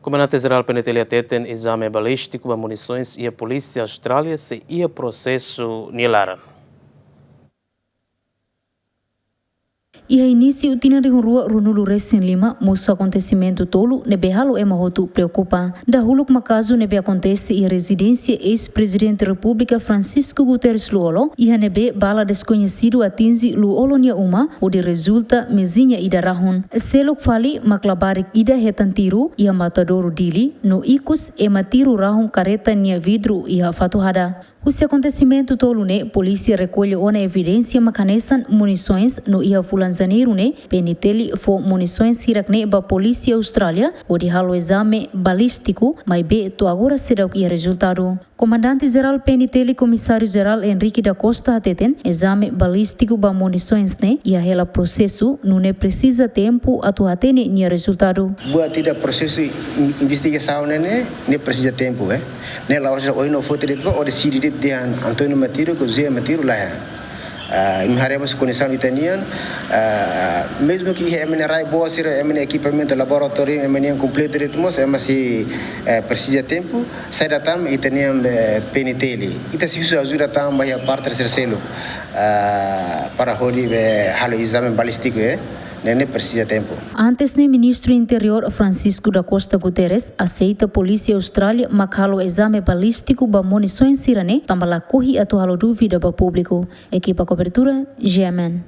Comandante-Geral Penitenciário teten exame balístico de munições e a Polícia Austrália se ia processo nilara. E a início tinha de rua Runulu Recém Lima, moço acontecimento tolo, nebe halo emahotu preocupa. Da huluk makazu nebe acontece e a residência ex-presidente da República Francisco Guterres Luolo, e a nebe bala desconhecido atinge Luolo nia uma, onde resulta mesinha ida rahun. Selok fali maklabarik ida hetantiru, e a matadouro dili, no icus e matiru rahun careta nia vidro e a fatuhada. Esse acontecimento tolo ne, polícia recolhe uma evidência macanesan munições no ia fulanzaneiro ne, peniteli fo munições hirak ne ba polícia Austrália, onde halo exame balístico, mas be to agora será o que é resultado. Comandante-Geral Peniteli Comissário-Geral Henrique da Costa ateten exame balístico ba munições ne, e a hela processo não ne precisa tempo atu atene nia resultado. Buat tidak proses investigação ne precisa tempo ne la hoje não foi ter o decidir dia Antônio Matiro que Zé Matiro lá haremos conexão italiana mesmo que é minerai boa ser é equipamento laboratório é completo de tudo é mas precisa tempo sai da tam italiano peniteli ita se usa ajuda tam vai a parte terceiro para holi halo exame balístico nem precisa tempo. Antes, o ministro do Interior Francisco da Costa Guterres aceita a Polícia Austrália macalo exame balístico ba munições sirane tambala corri atual dúvida para público. Equipa cobertura GMN.